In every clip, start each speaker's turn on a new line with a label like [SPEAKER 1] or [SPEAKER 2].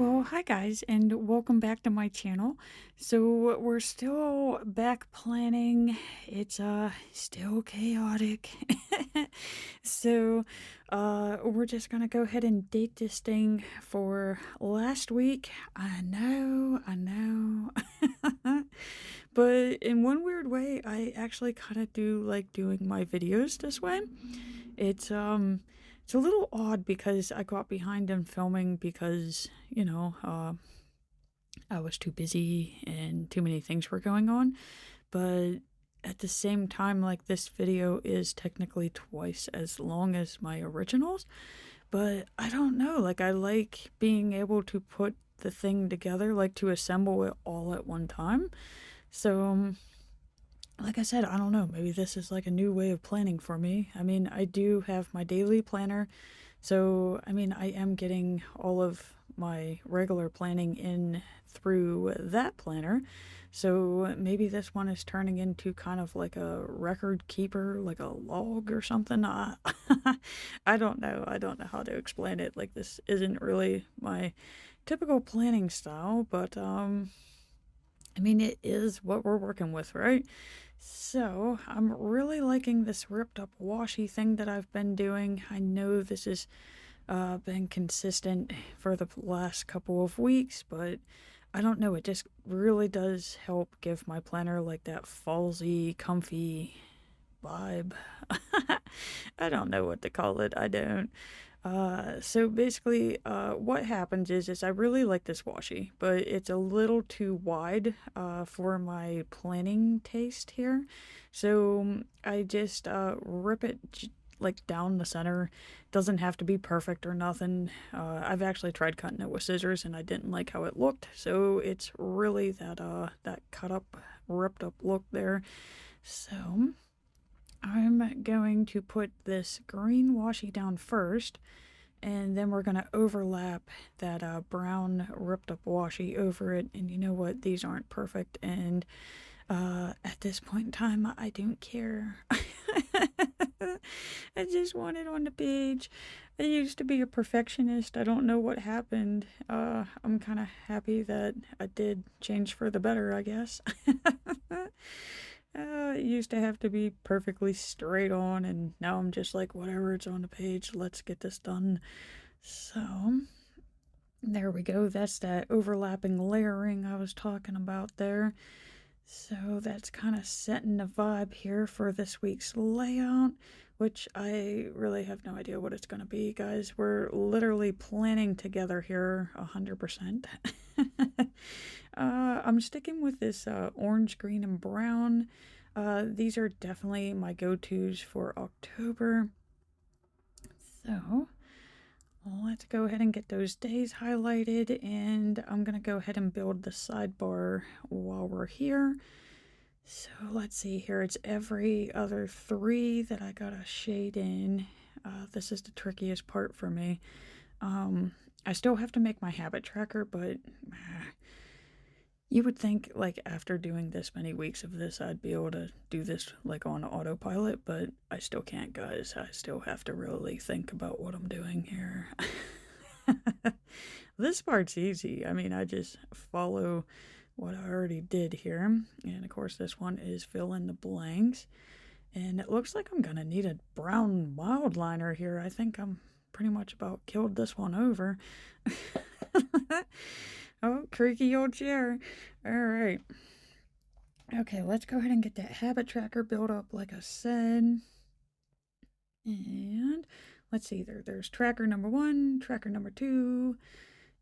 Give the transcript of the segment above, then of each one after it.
[SPEAKER 1] Well, hi guys, and welcome back to my channel. So we're still back planning. It's still chaotic. We're just gonna go ahead and date this thing for last week. I know. But in one weird way, I actually kind of do like doing my videos this way. It's um it's a little odd because I got behind in filming because, I was too busy and too many things were going on. But at the same time, like this video is technically twice as long as my originals. But I don't know, like I like being able to put the thing together, like to assemble it all at one time. So like I said, I don't know. Maybe this is like a new way of planning for me. I mean, I do have my daily planner. So, I mean, I am getting all of my regular planning in through that planner. So maybe this one is turning into kind of like a record keeper, like a log or something. I don't know. I don't know how to explain it. Like this isn't really my typical planning style, but I mean, it is what we're working with, right? So, I'm really liking this ripped up washi thing that I've been doing. I know this has been consistent for the last couple of weeks, but I don't know. It just really does help give my planner like that fallsy, comfy vibe. I don't know what to call it. I don't. So basically, what happens is I really like this washi, but it's a little too wide, for my planning taste here. So I just, rip it like down the center. Doesn't have to be perfect or nothing. I've actually tried cutting it with scissors and I didn't like how it looked. So it's really that cut up, ripped up look there. So I'm going to put this green washi down first, and then we're going to overlap that brown ripped up washi over it. And you know what? These aren't perfect, and at this point in time, I don't care. I just want it on the page. I used to be a perfectionist. I don't know what happened. I'm kind of happy that I did change for the better, I guess. It used to have to be perfectly straight on, and now I'm just like, whatever, it's on the page, let's get this done. So, there we go. That's that overlapping layering I was talking about there. So, that's kind of setting the vibe here for this week's layout, which I really have no idea what it's going to be, guys. We're literally planning together here 100%. I'm sticking with this orange, green, and brown. These are definitely my go-tos for October. So let's go ahead and get those days highlighted, and I'm going to go ahead and build the sidebar while we're here. So let's see here. It's every other 3 that I gotta shade in. This is the trickiest part for me. I still have to make my habit tracker, but you would think, like, after doing this many weeks of this, I'd be able to do this, like, on autopilot, but I still can't, guys. I still have to really think about what I'm doing here. This part's easy. I mean, I just follow what I already did here. And, of course, this one is fill in the blanks. And it looks like I'm going to need a brown mild liner here. I think I'm pretty much about killed this one over. Oh, creaky old chair. All right. Okay, let's go ahead and get that habit tracker built up like I said. And let's see, there's tracker number 1, tracker number 2,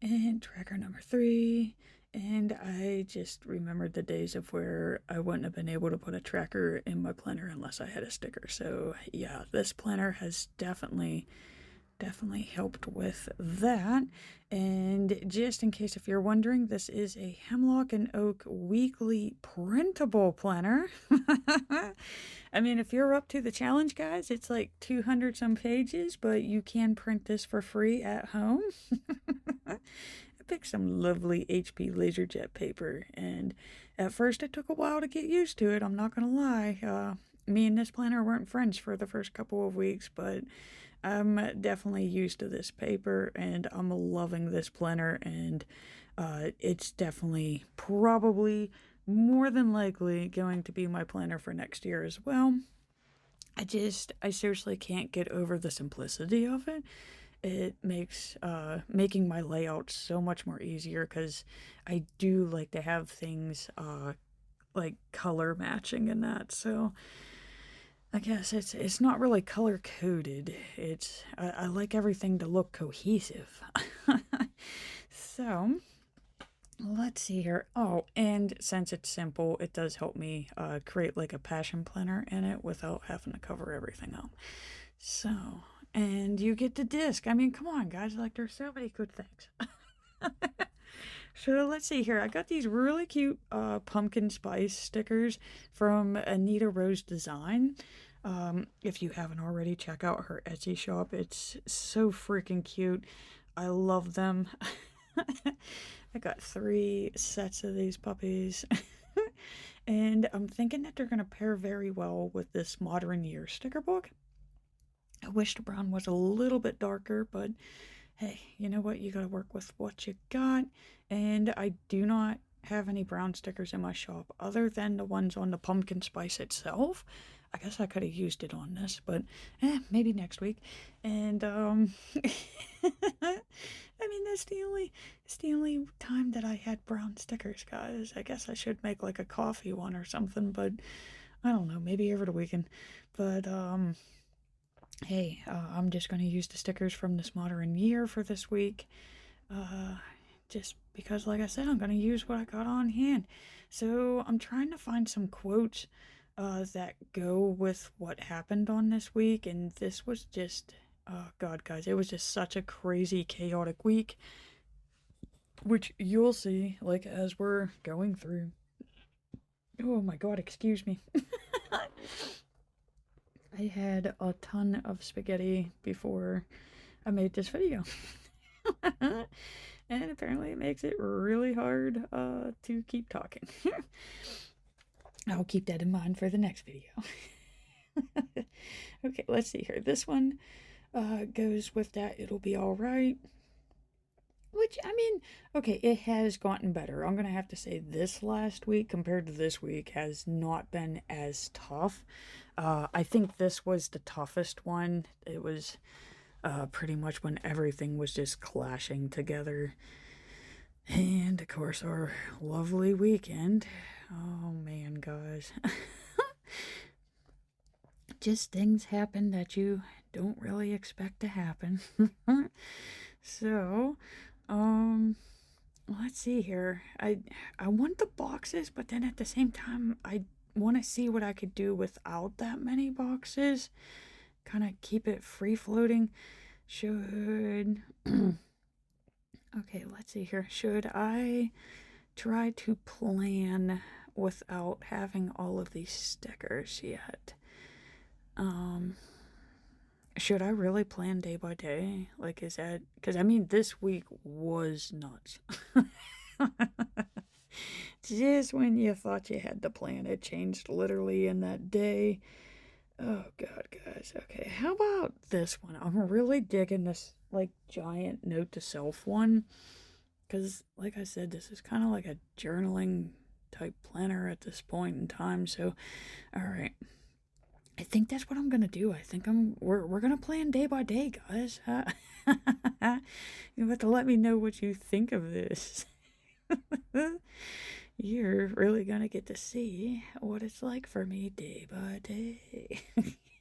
[SPEAKER 1] and tracker number 3. And I just remembered the days of where I wouldn't have been able to put a tracker in my planner unless I had a sticker. So yeah, this planner has definitely helped with that. And just in case if you're wondering, this is a Hemlock and Oak weekly printable planner. I mean, if you're up to the challenge, guys, it's like 200 some pages, but you can print this for free at home. I picked some lovely HP LaserJet paper, and at first it took a while to get used to it, I'm not gonna lie. me and this planner weren't friends for the first couple of weeks, but I'm definitely used to this paper and I'm loving this planner, and it's definitely probably more than likely going to be my planner for next year as well. I seriously can't get over the simplicity of it. It makes making my layout so much more easier because I do like to have things like color matching in that. So I guess it's not really color coded. I like everything to look cohesive. So let's see here. Oh, and since it's simple, it does help me create like a passion planner in it without having to cover everything up. So, and you get the disc. I mean, come on, guys. Like, there's so many good things. So let's see here. I got these really cute pumpkin spice stickers from Anita Rose Design. If you haven't already, check out her Etsy shop. It's so freaking cute. I love them. I got 3 sets of these puppies. And I'm thinking that they're going to pair very well with this Modern Year sticker book. I wish the brown was a little bit darker, but hey, you know what? You gotta work with what you got. And I do not have any brown stickers in my shop other than the ones on the pumpkin spice itself. I guess I could have used it on this, but maybe next week. And I mean, it's the only time that I had brown stickers, guys. I guess I should make like a coffee one or something, but I don't know, maybe over the weekend. But hey, I'm just going to use the stickers from this Modern Year for this week. Just because, like I said, I'm going to use what I got on hand. So I'm trying to find some quotes that go with what happened on this week. And this was just, oh God, guys, it was just such a crazy, chaotic week. Which you'll see, like, as we're going through. Oh my God, excuse me. I had a ton of spaghetti before I made this video. And apparently it makes it really hard to keep talking. I'll keep that in mind for the next video. Okay, let's see here. This one goes with that. It'll be all right. Which, I mean, okay, it has gotten better. I'm going to have to say this last week compared to this week has not been as tough. I think this was the toughest one. It was pretty much when everything was just clashing together. And, of course, our lovely weekend. Oh, man, guys. Just things happen that you don't really expect to happen. So, let's see here. I want the boxes, but then at the same time, I want to see what I could do without that many boxes. Kind of keep it free floating. Should okay, let's see here. Should I try to plan without having all of these stickers yet? Should I really plan day by day? Like, is that... Because, I mean, this week was nuts. Just when you thought you had to plan, it changed literally in that day. Oh, God, guys. Okay, how about this one? I'm really digging this, like, giant note to self one. Because, like I said, this is kind of like a journaling type planner at this point in time. So, all right. I think that's what I'm gonna do. I think we're gonna plan day by day, guys. You have to let me know what you think of this. You're really gonna get to see what it's like for me day by day.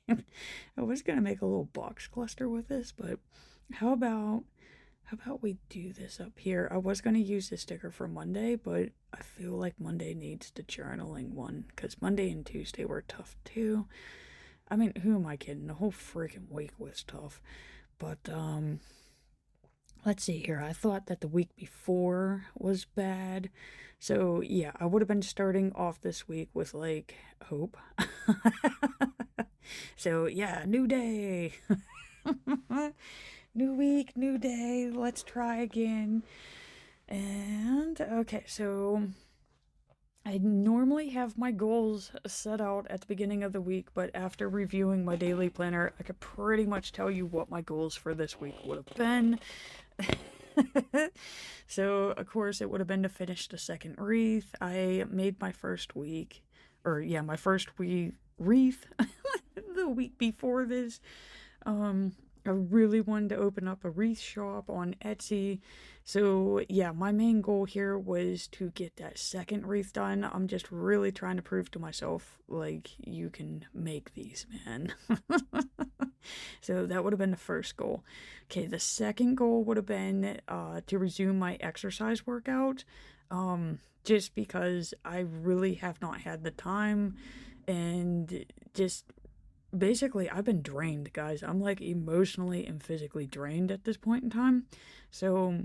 [SPEAKER 1] I was gonna make a little box cluster with this, but how about we do this up here? I was gonna use this sticker for Monday, but I feel like Monday needs the journaling one because Monday and Tuesday were tough too. I mean, who am I kidding? The whole freaking week was tough. But, let's see here. I thought that the week before was bad. So, yeah, I would have been starting off this week with, like, hope. So, yeah, new day. New week, new day. Let's try again. And, okay, so I normally have my goals set out at the beginning of the week, but after reviewing my daily planner, I could pretty much tell you what my goals for this week would have been. So, of course, it would have been to finish the second wreath. I made my first week, or yeah, my first wreath the week before this. I really wanted to open up a wreath shop on Etsy. So, yeah, my main goal here was to get that second wreath done. I'm just really trying to prove to myself, like, you can make these, man. So, that would have been the first goal. Okay, the second goal would have been to resume my exercise workout. Just because I really have not had the time and just basically I've been drained, guys. I'm like emotionally and physically drained at this point in time. So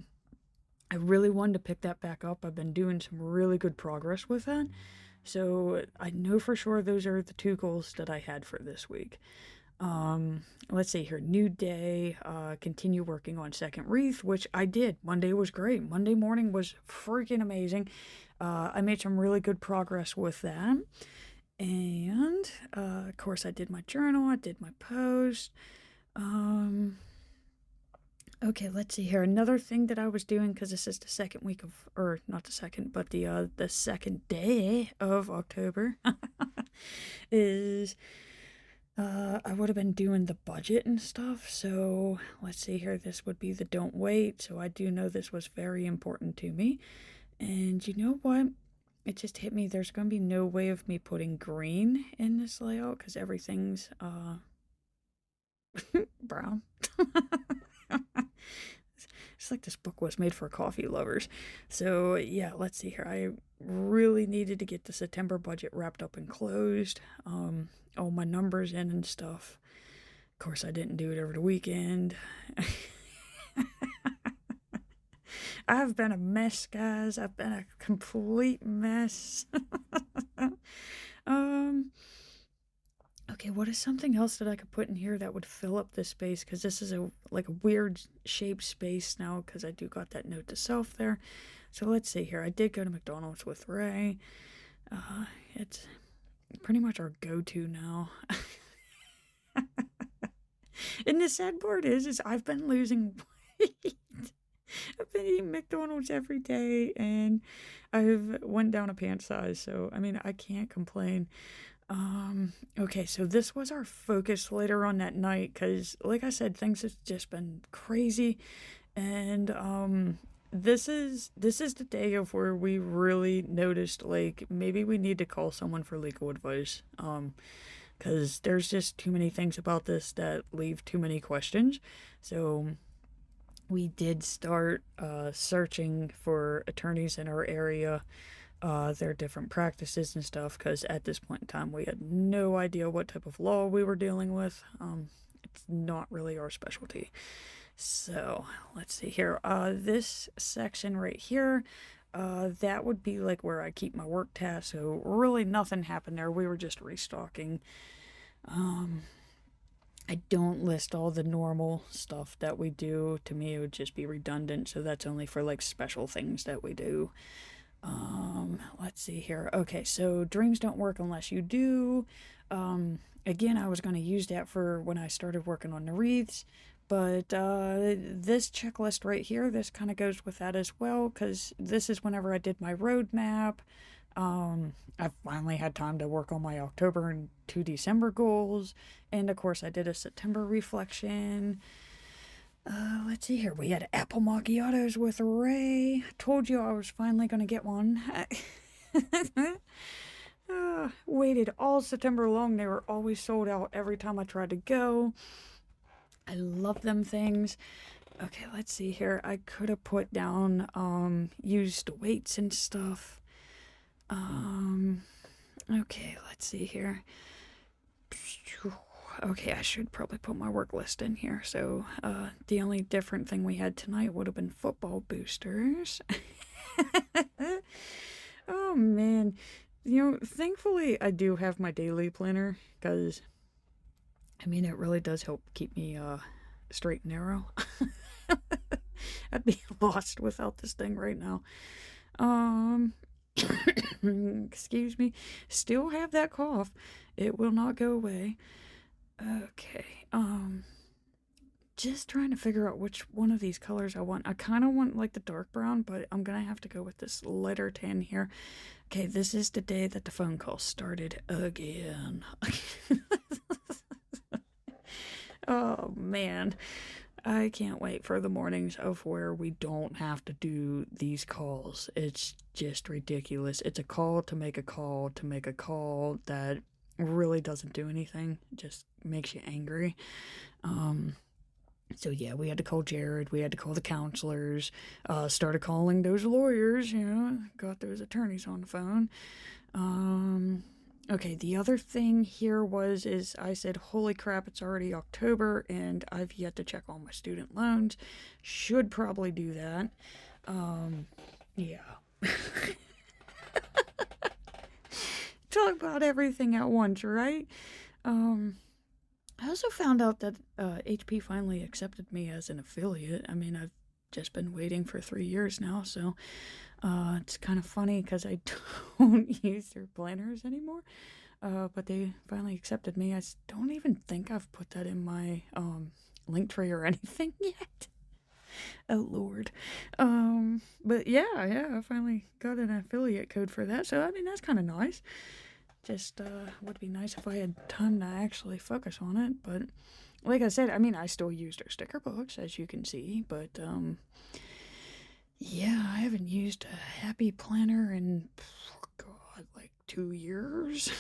[SPEAKER 1] I really wanted to pick that back up. I've been doing some really good progress with that. So I know for sure those are the two goals that I had for this week. Let's see here. New day, continue working on second wreath, which I did. Monday was great. Monday morning was freaking amazing. I made some really good progress with that. And, of course, I did my journal, I did my post. Okay, let's see here. Another thing that I was doing, because this is the second week of, or not the second, but the second day of October, is I would have been doing the budget and stuff. So let's see here. This would be the don't wait. So I do know this was very important to me. And you know what? It just hit me. There's going to be no way of me putting green in this layout because everything's brown. It's like this book was made for coffee lovers. So yeah, let's see here. I really needed to get the September budget wrapped up and closed. All my numbers in and stuff. Of course, I didn't do it over the weekend. I've been a mess, guys. I've been a complete mess. Okay, what is something else that I could put in here that would fill up this space? Because this is a weird shaped space now because I do got that note to self there. So let's see here. I did go to McDonald's with Ray. It's pretty much our go-to now. And the sad part is I've been losing weight. I've been eating McDonald's every day, and I've went down a pant size, so, I mean, I can't complain. Okay, so this was our focus later on that night, because, like I said, things have just been crazy, and, this is the day of where we really noticed, like, maybe we need to call someone for legal advice, because there's just too many things about this that leave too many questions, so we did start searching for attorneys in our area, their different practices and stuff, because at this point in time we had no idea what type of law we were dealing with. It's not really our specialty. So let's see here. This section right here, that would be like where I keep my work tasks. So really nothing happened there. We were just restocking. I don't list all the normal stuff that we do. To me, it would just be redundant. So that's only for like special things that we do. Let's see here. Okay, so dreams don't work unless you do. Again, I was going to use that for when I started working on the wreaths. But this checklist right here, this kind of goes with that as well, because this is whenever I did my roadmap. I finally had time to work on my October and 2 December goals. And of course, I did a September reflection. Let's see here. We had apple macchiatos with Ray. Told you I was finally going to get one. Waited all September long. They were always sold out every time I tried to go. I love them things. Okay, let's see here. I could have put down used weights and stuff. Okay, let's see here. Okay, I should probably put my work list in here. So, the only different thing we had tonight would have been football boosters. Oh, man. You know, thankfully, I do have my daily planner, because, I mean, it really does help keep me, straight and narrow. I'd be lost without this thing right now. Excuse me. Still have that cough. It will not go away. Okay. Just trying to figure out which one of these colors I want. I kind of want like the dark brown, but I'm gonna have to go with this lighter tan here. Okay, this is the day that the phone call started again. Oh man, I can't wait for the mornings of where we don't have to do these calls. It's just ridiculous. It's a call to make a call to make a call that really doesn't do anything. It just makes you angry. So yeah, we had to call Jared, we had to call the counselors, started calling those lawyers, got those attorneys on the phone. Okay, the other thing here is I said, holy crap, it's already October and I've yet to check all my student loans. Should probably do that. Yeah. Talk about everything at once, right? I also found out that HP finally accepted me as an affiliate. I mean, I've just been waiting for 3 years now, so it's kind of funny because I don't use their planners anymore. But they finally accepted me. I don't even think I've put that in my link tree or anything yet. Oh Lord. But yeah, I finally got an affiliate code for that. So I mean, that's kind of nice. Just would be nice if I had time to actually focus on it. But like I said, I mean, I still used their sticker books, as you can see. But yeah, I haven't used a Happy Planner in, God, like 2 years.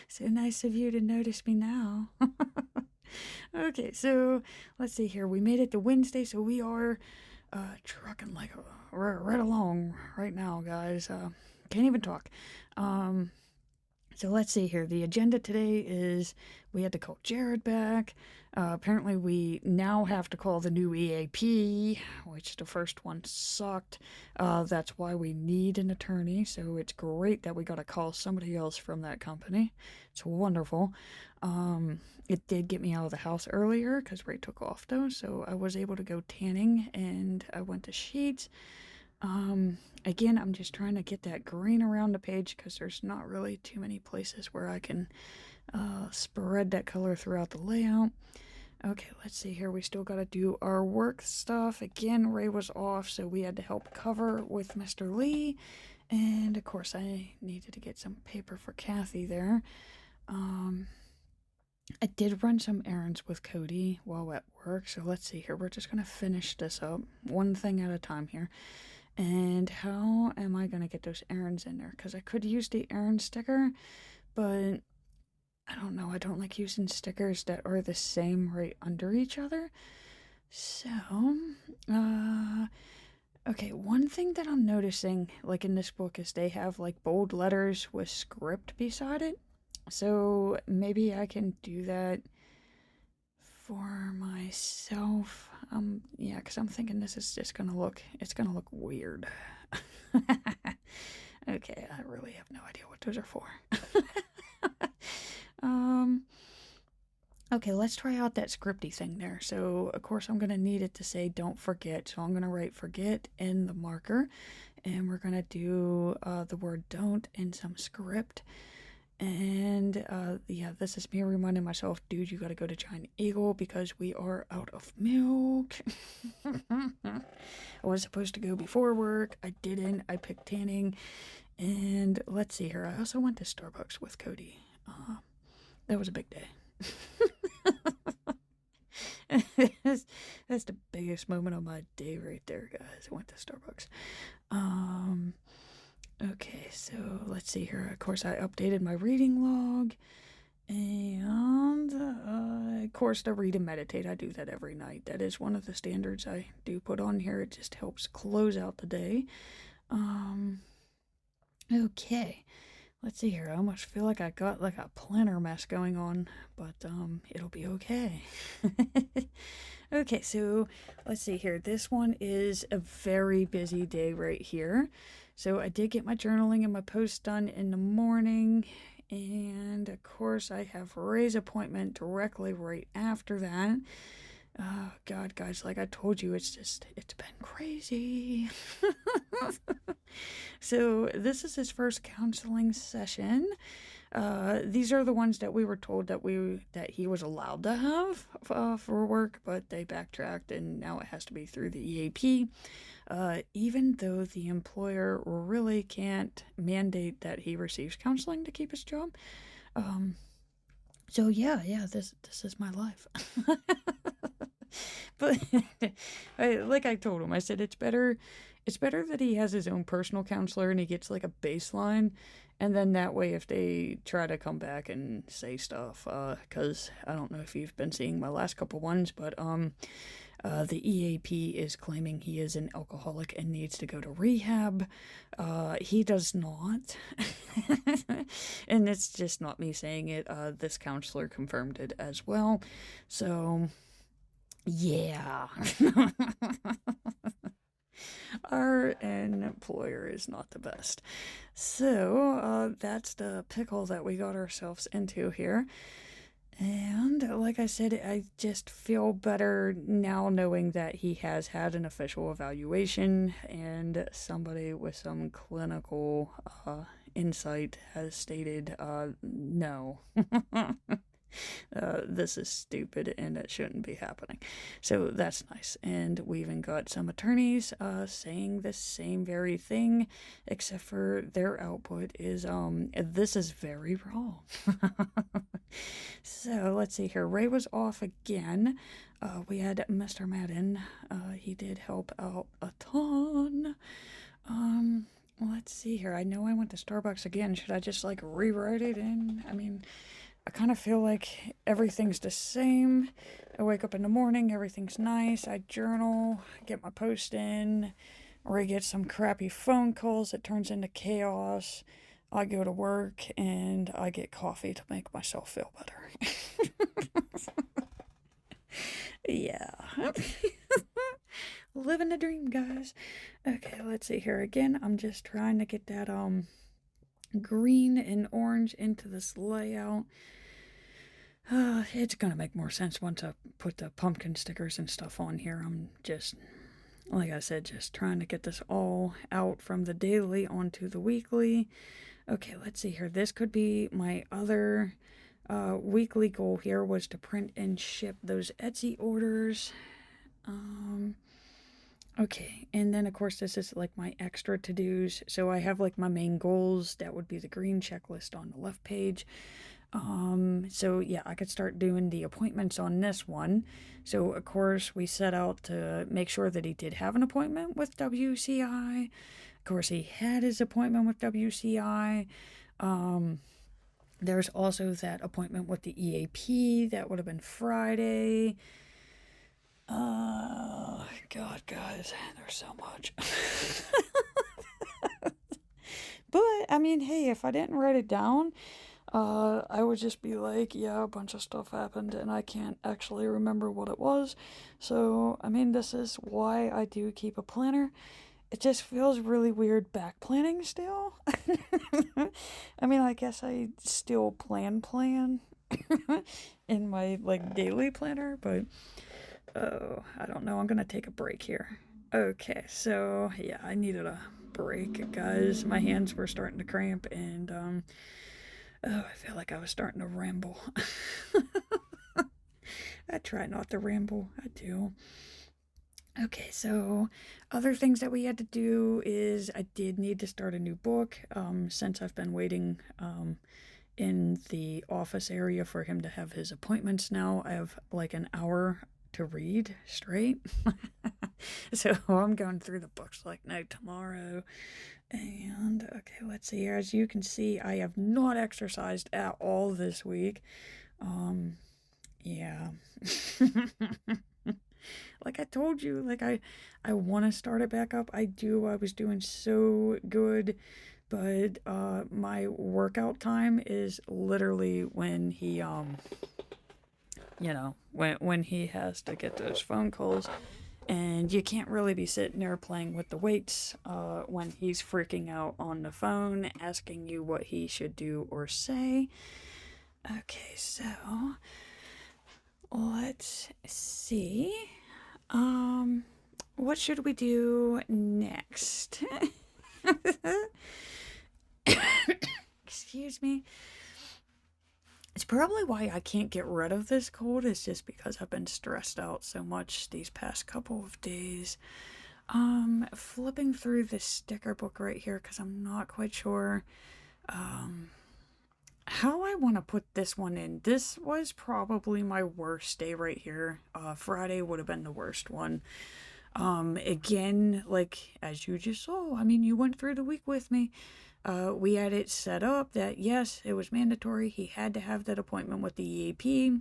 [SPEAKER 1] So nice of you to notice me now. Okay, so let's see here. We made it to Wednesday, so we are trucking like right along right now, guys. Can't even talk. So let's see here. The agenda today is we had to call Jared back. Apparently we now have to call the new EAP, which the first one sucked. That's why we need an attorney. So it's great that we got to call somebody else from that company. It's wonderful. It did get me out of the house earlier because Ray took off though. So I was able to go tanning and I went to Sheets. Again, I'm just trying to get that green around the page because there's not really too many places where I can spread that color throughout the layout. Okay, let's see here. We still got to do our work stuff. Again, Ray was off, so we had to help cover with Mr. Lee. And of course, I needed to get some paper for Kathy there. I did run some errands with Cody while at work, so let's see here. We're just going to finish this up one thing at a time here. And how am I going to get those errands in there? Because I could use the errand sticker, but I don't know. I don't like using stickers that are the same right under each other. So, okay, one thing that I'm noticing, like in this book, is they have like bold letters with script beside it. So maybe I can do that for myself. Yeah, because I'm thinking this is just it's gonna look weird. Okay, I really have no idea what those are for. Okay, let's try out that scripty thing there. So, of course, I'm gonna need it to say don't forget. So I'm gonna write forget in the marker, and we're gonna do the word don't in some script. And yeah, this is me reminding myself, dude, you gotta go to Giant Eagle because we are out of milk. I was supposed to go before work. I didn't. I picked tanning. And let's see here. I also went to Starbucks with Cody. That was a big day. That's the biggest moment of my day right there, guys. I went to Starbucks. Okay, so let's see here. Of course, I updated my reading log. And, of course, the read and meditate. I do that every night. That is one of the standards I do put on here. It just helps close out the day. Okay. Let's see here. I almost feel like I got like a planner mess going on, but it'll be okay. Okay, so let's see here. This one is a very busy day right here. So I did get my journaling and my post done in the morning, and of course I have Ray's appointment directly right after that. Oh, God, guys, like I told you, it's been crazy. So, this is his first counseling session. These are the ones that we were told that he was allowed to have for work, but they backtracked, and now it has to be through the EAP. Even though the employer really can't mandate that he receives counseling to keep his job. So yeah, this is my life. But like I told him, I said it's better that he has his own personal counselor and he gets like a baseline, and then that way if they try to come back and say stuff, because I don't know if you've been seeing my last couple ones, but the EAP is claiming he is an alcoholic and needs to go to rehab. He does not. And it's just not me saying it. This counselor confirmed it as well. So, yeah. Our employer is not the best. So, that's the pickle that we got ourselves into here. And like I said, I just feel better now knowing that he has had an official evaluation and somebody with some clinical insight has stated, no. This is stupid and it shouldn't be happening. So that's nice. And we even got some attorneys saying the same very thing, except for their output is this is very wrong. So let's see here. Ray was off again. We had Mr. Madden. He did help out a ton. Let's see here. I know I went to Starbucks again. Should I just like rewrite it in? I mean, I kind of feel like everything's the same. I wake up in the morning, everything's nice. I journal, get my post in, or I get some crappy phone calls that turns into chaos. I go to work and I get coffee to make myself feel better. Yeah. Living the dream, guys. Okay, let's see here. Again, I'm just trying to get that green and orange into this layout. It's gonna make more sense once I put the pumpkin stickers and stuff on here. I'm just, like I said, just trying to get this all out from the daily onto the weekly. Okay, let's see here. This could be my other weekly goal here, was to print and ship those Etsy orders. Okay, and then of course this is like my extra to-dos. So I have like my main goals. That would be the green checklist on the left page. So yeah, I could start doing the appointments on this one. So of course we set out to make sure that he did have an appointment with WCI. Of course he had his appointment with WCI. There's also that appointment with the EAP. That would have been Friday. God, guys, there's so much. But, I mean, hey, if I didn't write it down, I would just be like, yeah, a bunch of stuff happened and I can't actually remember what it was. So, I mean, this is why I do keep a planner. It just feels really weird back planning still. I mean, I guess I still plan in my, like, daily planner, but, oh, I don't know. I'm gonna take a break here. Okay, so, yeah, I needed a break, guys. My hands were starting to cramp, and, oh, I feel like I was starting to ramble. I try not to ramble. I do. Okay, so other things that we had to do is I did need to start a new book, since I've been waiting in the office area for him to have his appointments now. I have like an hour to read straight. So I'm going through the books like no tomorrow. And okay, let's see here. As you can see, I have not exercised at all this week. Yeah. Like I told you, like I want to start it back up. I do. I was doing so good, but my workout time is literally when he when he has to get those phone calls, and you can't really be sitting there playing with the weights when he's freaking out on the phone asking you what he should do or say. Okay, so let's see. What should we do next? Excuse me. It's probably why I can't get rid of this cold, is just because I've been stressed out so much these past couple of days. Flipping through this sticker book right here because I'm not quite sure how I want to put this one in. This was probably my worst day right here. Friday would have been the worst one. Again, like, as you just saw, I mean, you went through the week with me. We had it set up that, yes, it was mandatory. He had to have that appointment with the EAP.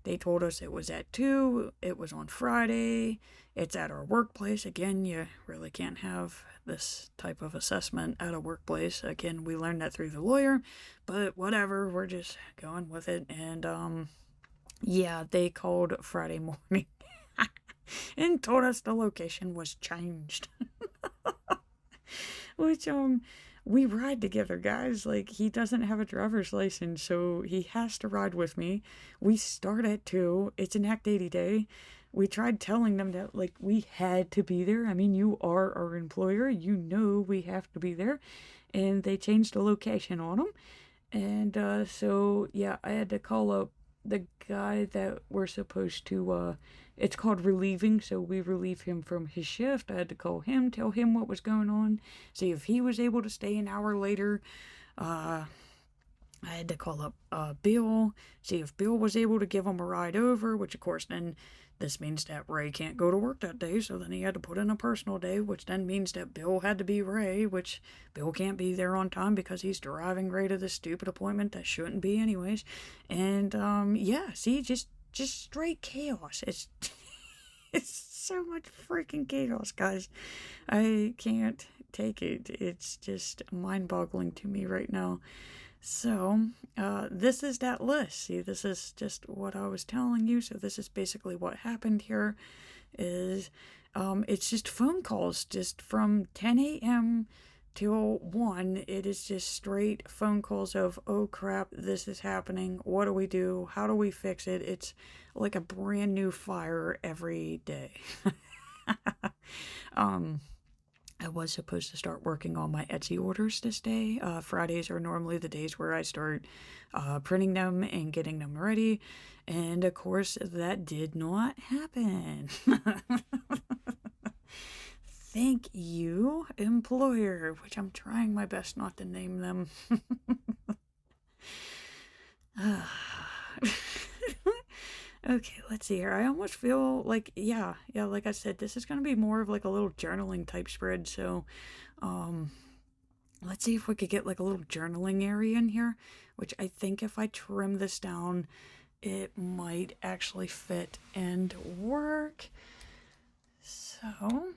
[SPEAKER 1] They told us it was at 2. It was on Friday. It's at our workplace. Again, you really can't have this type of assessment at a workplace. Again, we learned that through the lawyer, but whatever, we're just going with it. And, yeah, they called Friday morning and told us the location was changed. Which, we ride together, guys. Like, he doesn't have a driver's license, so he has to ride with me. We start at 2. It's an Act 80 day. We tried telling them that, like, we had to be there. I mean, you are our employer. You know we have to be there. And they changed the location on them. And, so, yeah, I had to call up the guy that we're supposed to, it's called relieving, so we relieve him from his shift. I had to call him, tell him what was going on, see if he was able to stay an hour later. I had to call up Bill, see if Bill was able to give him a ride over, which of course then this means that Ray can't go to work that day, so then he had to put in a personal day, which then means that Bill had to be Ray, which Bill can't be there on time because he's driving Ray to this stupid appointment that shouldn't be anyways. And, yeah, see, just straight chaos. It's so much freaking chaos, guys. I can't take it. It's just mind-boggling to me right now. So, this is that list. See, this is just what I was telling you. So this is basically what happened here is, it's just phone calls just from 10 a.m. till 1. It is just straight phone calls of, oh crap, this is happening. What do we do? How do we fix it? It's like a brand new fire every day. I was supposed to start working on my Etsy orders this day. Fridays are normally the days where I start printing them and getting them ready. And of course, that did not happen. Thank you, employer, which I'm trying my best not to name them. Okay, let's see here. I almost feel like, yeah, like I said, this is going to be more of like a little journaling type spread. So, let's see if we could get like a little journaling area in here, which I think if I trim this down, it might actually fit and work. So,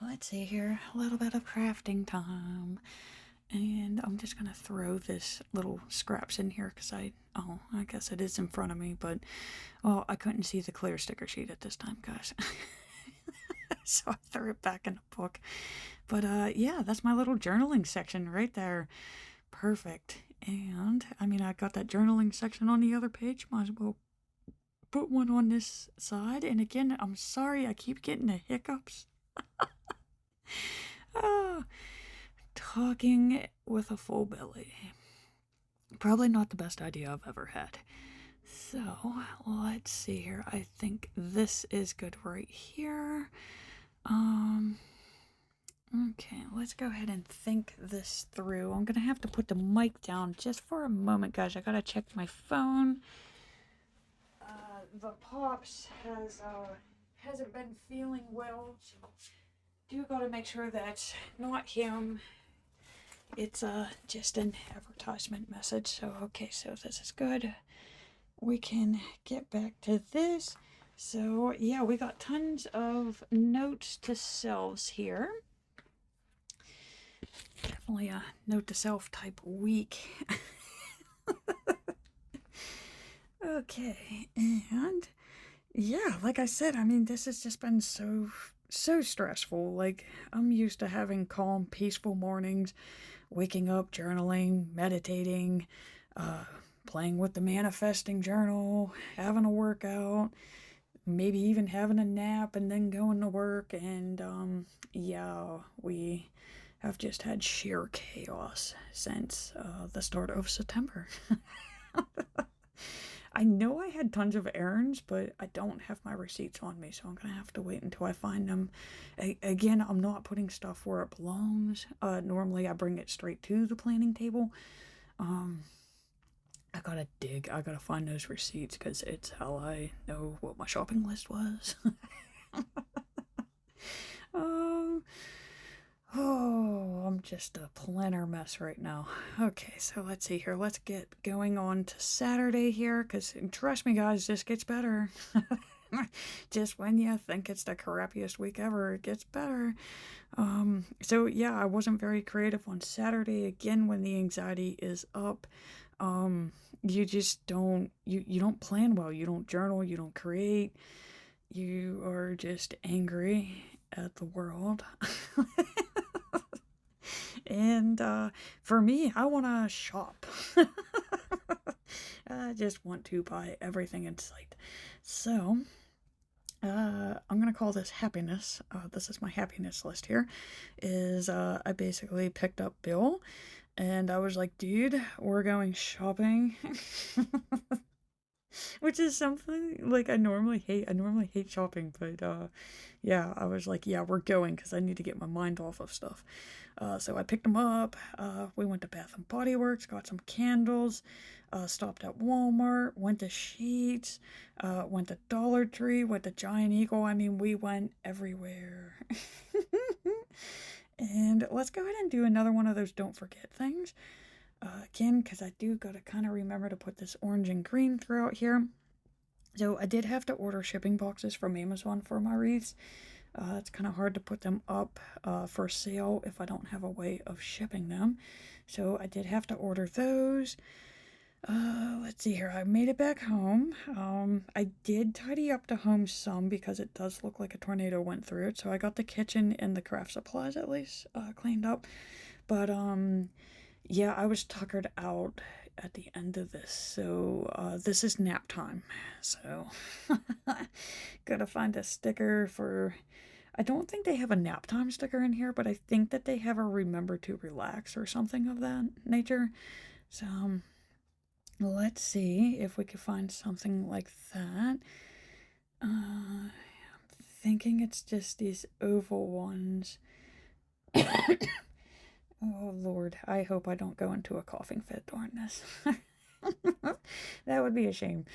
[SPEAKER 1] let's see here. A little bit of crafting time. And I'm just going to throw this little scraps in here because I guess it is in front of me, but, well, I couldn't see the clear sticker sheet at this time, guys. So I threw it back in the book. But, yeah, that's my little journaling section right there. Perfect. And, I mean, I got that journaling section on the other page. Might as well put one on this side. And again, I'm sorry, I keep getting the hiccups. Talking with a full belly. Probably not the best idea I've ever had. So, let's see here. I think this is good right here. Okay, let's go ahead and think this through. I'm gonna have to put the mic down just for a moment, guys. I gotta check my phone. The Pops hasn't been feeling well, so do gotta make sure that's not him. It's just an advertisement message. So, okay, so this is good. We can get back to this. So, yeah, we got tons of notes to selves here. Definitely a note to self type week. Okay, and yeah, like I said, I mean, this has just been so stressful. Like, I'm used to having calm, peaceful mornings, waking up, journaling, meditating, playing with the manifesting journal, having a workout, maybe even having a nap and then going to work. And yeah, we have just had sheer chaos since the start of September. I know I had tons of errands, but I don't have my receipts on me, so I'm gonna have to wait until I find them. Again, I'm not putting stuff where it belongs. Normally I bring it straight to the planning table. I gotta dig. I gotta find those receipts because it's how I know what my shopping list was. um, Oh, I'm just a planner mess right now. Okay, so let's see here. Let's get going on to Saturday here, because trust me, guys, this gets better. Just when you think it's the crappiest week ever, it gets better. So yeah, I wasn't very creative on Saturday. Again, when the anxiety is up, you just you don't plan well. You don't journal. You don't create. You are just angry at the world. And for me, I want to shop. I just want to buy everything in sight. So I'm going to call this happiness. This is my happiness list here. I basically picked up Bill and I was like, dude, we're going shopping. Which is something like I normally hate. I normally hate shopping, but yeah, I was like, yeah, we're going because I need to get my mind off of stuff. So I picked him up. We went to Bath and Body Works, got some candles, stopped at Walmart, went to Sheetz, went to Dollar Tree, went to Giant Eagle. I mean, we went everywhere. And let's go ahead and do another one of those don't forget things. Again, because I do got to kind of remember to put this orange and green throughout here. So I did have to order shipping boxes from Amazon for my wreaths. It's kind of hard to put them up for sale if I don't have a way of shipping them. So I did have to order those. Let's see here. I made it back home. I did tidy up the home some because it does look like a tornado went through it. So I got the kitchen and the craft supplies at least cleaned up. But yeah, I was tuckered out at the end of this, so this is nap time. So gotta find a sticker for. I don't think they have a nap time sticker in here, but I think that they have a remember to relax or something of that nature. So let's see if we could find something like that. I'm thinking it's just these oval ones. Oh, Lord, I hope I don't go into a coughing fit during this. That would be a shame.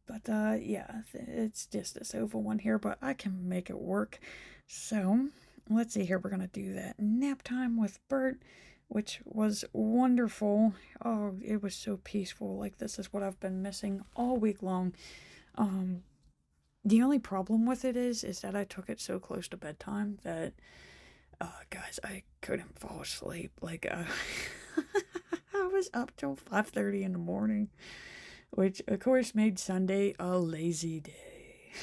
[SPEAKER 1] But, yeah, it's just this oval one here, but I can make it work. So, let's see here. We're going to do that nap time with Bert, which was wonderful. Oh, it was so peaceful. Like, this is what I've been missing all week long. The only problem with it is that I took it so close to bedtime that... guys, I couldn't fall asleep. Like, I was up till 5:30 in the morning, which, of course, made Sunday a lazy day.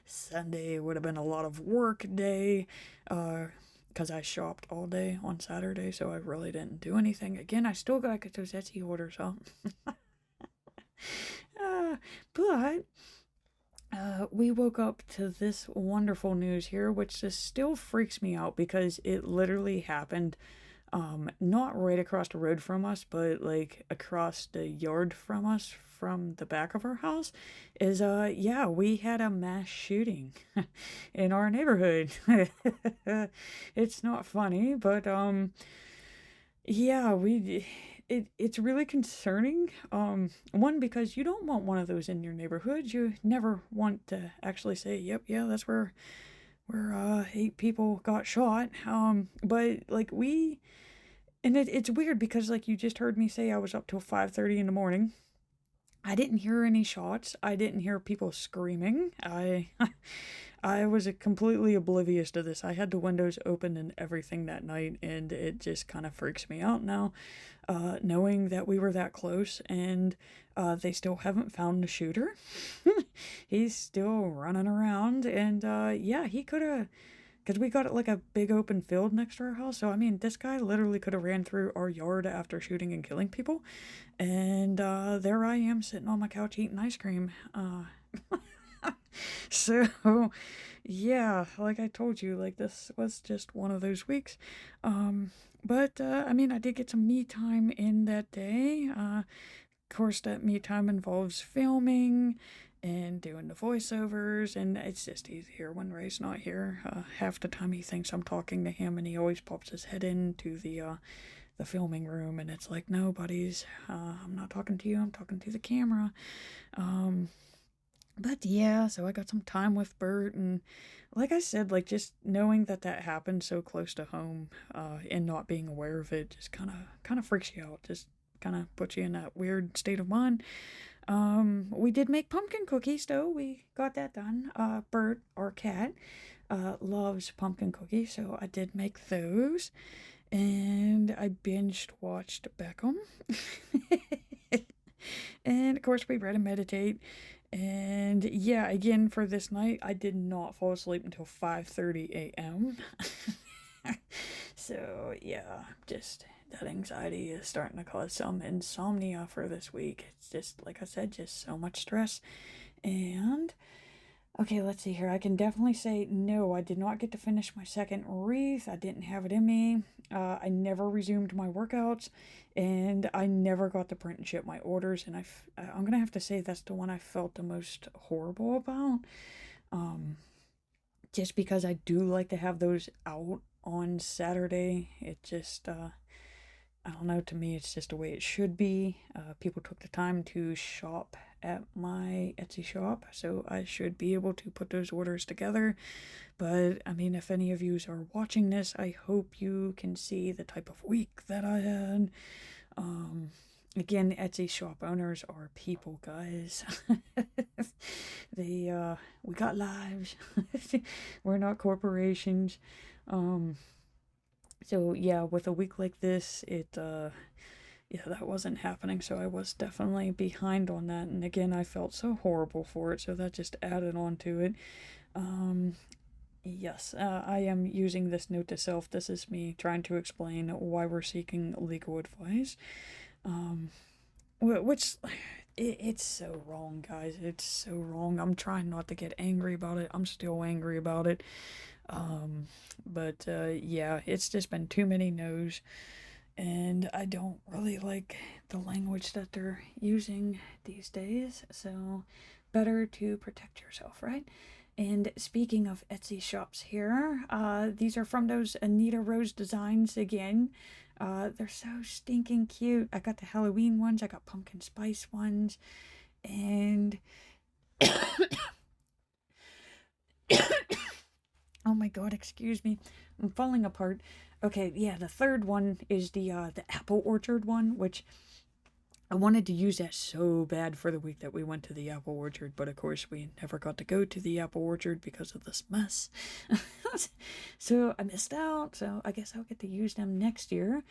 [SPEAKER 1] Sunday would have been a lot of work day, because I shopped all day on Saturday, so I really didn't do anything. Again, I still gotta get those Etsy orders up. But... we woke up to this wonderful news here, which just still freaks me out because it literally happened, not right across the road from us, but like across the yard from us, from the back of our house, is, yeah, we had a mass shooting in our neighborhood. It's not funny, but, yeah, it's really concerning. One, because you don't want one of those in your neighborhood. You never want to actually say, yep, yeah, that's where 8 people got shot. But like it's weird because like you just heard me say I was up till 5:30 in the morning. I didn't hear any shots. I didn't hear people screaming. I was completely oblivious to this. I had the windows open and everything that night, and it just kind of freaks me out now, knowing that we were that close, and they still haven't found the shooter. He's still running around, and yeah, he could have because we got like a big open field next to our house. So I mean, this guy literally could have ran through our yard after shooting and killing people, and there I am sitting on my couch eating ice cream. So yeah, like I told you, like this was just one of those weeks. But I mean, I did get some me time in that day. Of course, that me time involves filming and doing the voiceovers, and it's just easier when Ray's not here. Half the time he thinks I'm talking to him, and he always pops his head into the filming room, and it's like, no, buddies, I'm not talking to you, I'm talking to the camera. But yeah, so I got some time with Bert, and like I said, like just knowing that that happened so close to home, and not being aware of it just kind of freaks you out. Just kind of puts you in that weird state of mind. We did make pumpkin cookies though. We got that done. Bert, our cat, loves pumpkin cookies, so I did make those, and I binged watched Beckham. And of course, we read and meditate. And yeah, again for this night, I did not fall asleep until 5:30 a.m. So yeah, just that anxiety is starting to cause some insomnia for this week. It's just, like I said, just so much stress. And okay, let's see here. I can definitely say no, I did not get to finish my second wreath. I didn't have it in me. I never resumed my workouts, and I never got to print and ship my orders. And I'm gonna have to say that's the one I felt the most horrible about. Just because I do like to have those out on Saturday. It just, I don't know, to me, it's just the way it should be. People took the time to shop at my Etsy shop, so I should be able to put those orders together. But, I mean, if any of you are watching this, I hope you can see the type of week that I had. Again, Etsy shop owners are people, guys. We got lives. We're not corporations. So yeah, with a week like this, yeah, that wasn't happening, so I was definitely behind on that, and again, I felt so horrible for it, so that just added on to it. Yes, I am using this note to self. This is me trying to explain why we're seeking legal advice. Which, it's so wrong, guys. It's so wrong. I'm trying not to get angry about it. I'm still angry about it. But yeah, it's just been too many no's, and I don't really like the language that they're using these days, so better to protect yourself, right? And speaking of Etsy shops here, these are from those Anita Rose designs again. They're so stinking cute. I got the Halloween ones, I got pumpkin spice ones, and oh my god, excuse me. I'm falling apart. Okay, yeah, the third one is the apple orchard one, which I wanted to use that so bad for the week that we went to the apple orchard, but of course we never got to go to the apple orchard because of this mess. So I missed out, so I guess I'll get to use them next year.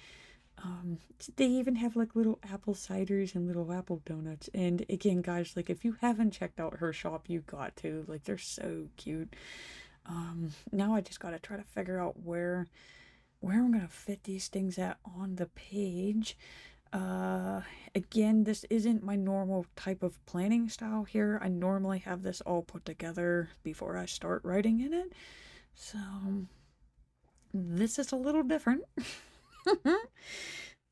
[SPEAKER 1] They even have like little apple ciders and little apple donuts. And again, guys, like if you haven't checked out her shop, you got to. Like they're so cute. Now I just gotta try to figure out where I'm gonna fit these things at on the page. Again, this isn't my normal type of planning style here. I normally have this all put together before I start writing in it. So, this is a little different.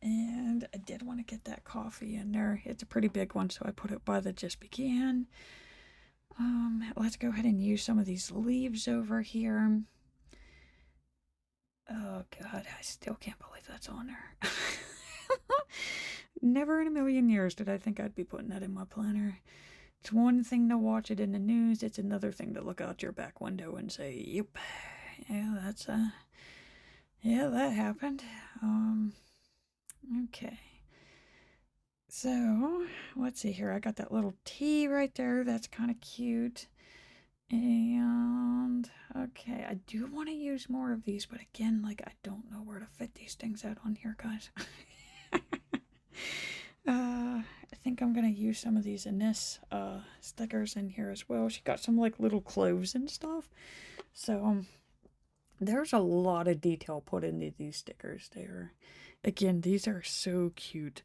[SPEAKER 1] And I did want to get that coffee in there. It's a pretty big one, so I put it by the just began. Let's go ahead and use some of these leaves over here. Oh god, I still can't believe that's on there. Never in a million years did I think I'd be putting that in my planner. It's one thing to watch it in the news, it's another thing to look out your back window and say, yep, yeah, that's, yeah, that happened. Okay. So, let's see here. I got that little T right there. That's kind of cute. And, okay, I do want to use more of these, but again, like, I don't know where to fit these things out on here, guys. I think I'm going to use some of these Innis stickers in here as well. She got some, like, little cloves and stuff. So, There's a lot of detail put into these stickers. Again, these are so cute.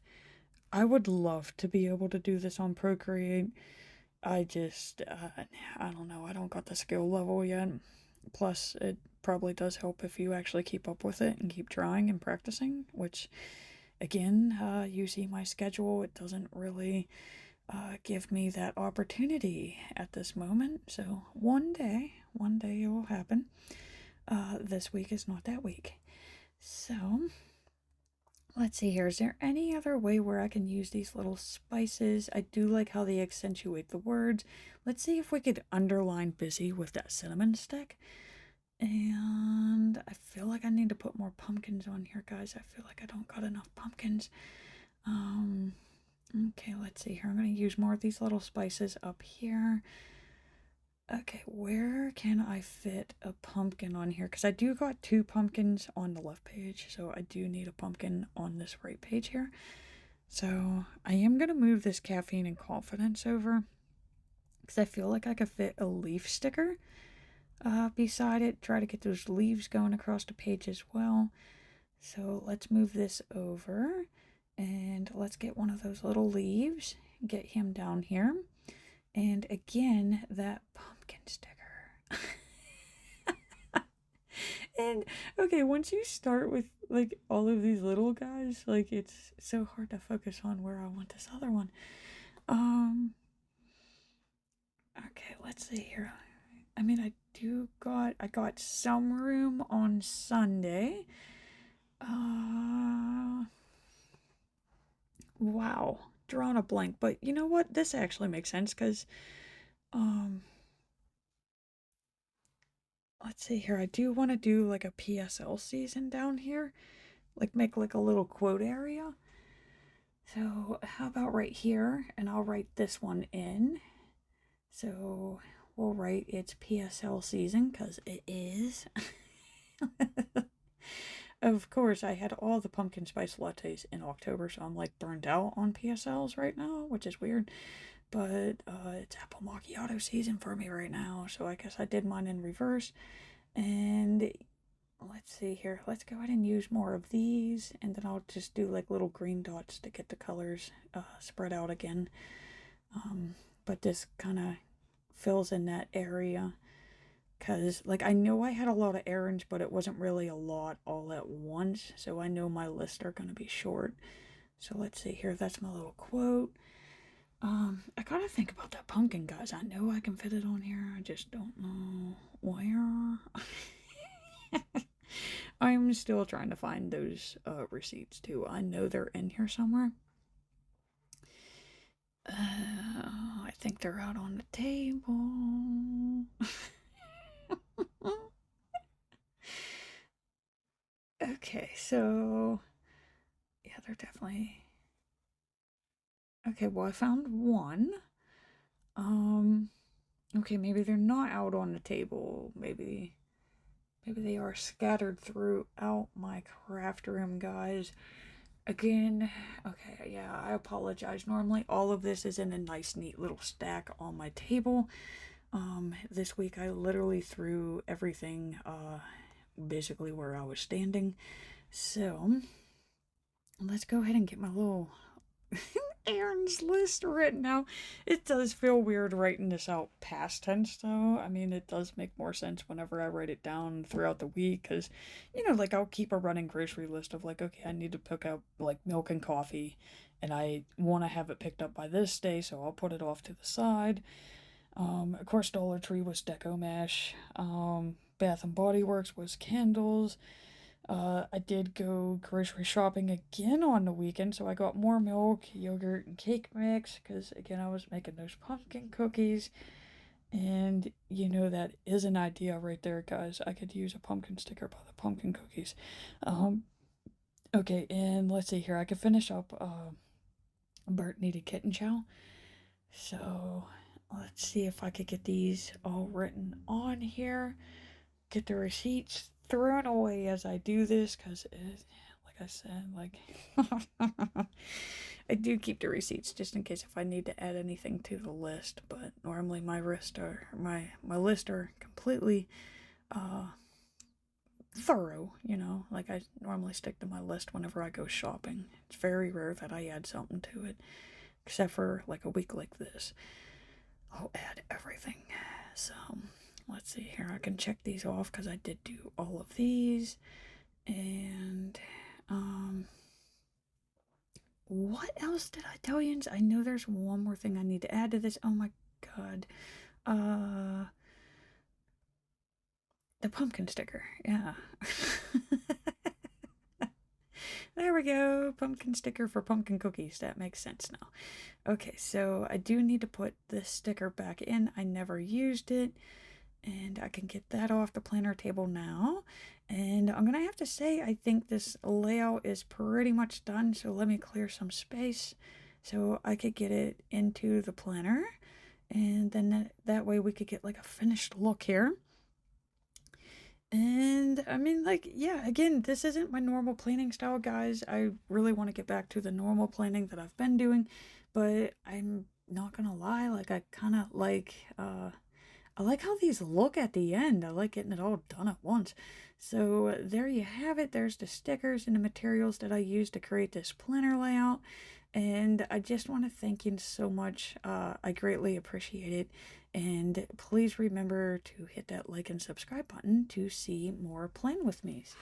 [SPEAKER 1] I would love to be able to do this on Procreate. I just, I don't know, I don't got the skill level yet. Plus, it probably does help if you actually keep up with it and keep trying and practicing, which, again, you see my schedule, it doesn't really give me that opportunity at this moment. So one day it will happen. This week is not that week. So, let's see here. Is there any other way where I can use these little spices? I do like how they accentuate the words. Let's see if we could underline busy with that cinnamon stick. And I feel like I need to put more pumpkins on here, guys. I feel like I don't got enough pumpkins. Okay, let's see here. I'm going to use more of these little spices up here. Okay, where can I fit a pumpkin on here? Because I do got 2 pumpkins on the left page, so I do need a pumpkin on this right page here. So I am going to move this caffeine and confidence over, because I feel like I could fit a leaf sticker beside it. Try to get those leaves going across the page as well. So let's move this over, and let's get one of those little leaves, get him down here. And again, that pumpkin sticker. And okay, once you start with like all of these little guys, like it's so hard to focus on where I want this other one. Okay, let's see here. I mean, I got some room on Sunday. Wow, drawn a blank, but you know what? This actually makes sense because let's see here. I do want to do like a PSL season down here. Like make like a little quote area. So how about right here? And I'll write this one in. So we'll write it's PSL season because it is. Of course, I had all the pumpkin spice lattes in October, so I'm like burned out on PSLs right now, which is weird. But it's apple macchiato season for me right now, so I guess I did mine in reverse. And let's see here. Let's go ahead and use more of these, and then I'll just do like little green dots to get the colors spread out again. But this kind of fills in that area. Because, like, I know I had a lot of errands, but it wasn't really a lot all at once. So I know my lists are going to be short. So let's see here. That's my little quote. I gotta think about that pumpkin, guys. I know I can fit it on here. I just don't know where. I'm still trying to find those receipts, too. I know they're in here somewhere. I think they're out on the table. Okay, so yeah, they're definitely okay. Well, I found one. Okay, maybe they're not out on the table. Maybe they are scattered throughout my craft room, guys. Again, okay, yeah, I apologize. Normally, all of this is in a nice, neat little stack on my table. This week I literally threw everything basically where I was standing. So let's go ahead and get my little errands list written out. It does feel weird writing this out past tense though. I mean, it does make more sense whenever I write it down throughout the week because, you know, like I'll keep a running grocery list of like, okay, I need to pick up like milk and coffee and I want to have it picked up by this day, so I'll put it off to the side. Of course, Dollar Tree was Deco Mash. Bath and Body Works was candles. I did go grocery shopping again on the weekend, so I got more milk, yogurt, and cake mix, because again, I was making those pumpkin cookies. And you know, that is an idea right there, guys. I could use a pumpkin sticker by the pumpkin cookies. Okay, and let's see here. I could finish up, Bert needed kitten chow. So, let's see if I could get these all written on here. Get the receipts thrown away as I do this because, like I said, like I do keep the receipts just in case if I need to add anything to the list. But normally my list are completely thorough, you know, like I normally stick to my list whenever I go shopping. It's very rare that I add something to it, except for like a week like this. I'll add everything. So let's see here. I can check these off because I did do all of these. And what else did I tell you? I know there's one more thing I need to add to this. Oh my god. The pumpkin sticker. Yeah. There we go. Pumpkin sticker for pumpkin cookies. That makes sense now. Okay, so I do need to put this sticker back in. I never used it. And I can get that off the planner table now. And I'm going to have to say, I think this layout is pretty much done. So let me clear some space so I could get it into the planner. And then that way we could get like a finished look here. And I mean, like, yeah, again, this isn't my normal planning style, guys. I really want to get back to the normal planning that I've been doing, but I'm not gonna lie, like, I kind of like, I like how these look at the end. I like getting it all done at once. So there you have it. There's the stickers and the materials that I used to create this planner layout. And I just want to thank you so much. I greatly appreciate it. And please remember to hit that like and subscribe button to see more Plan With Me's.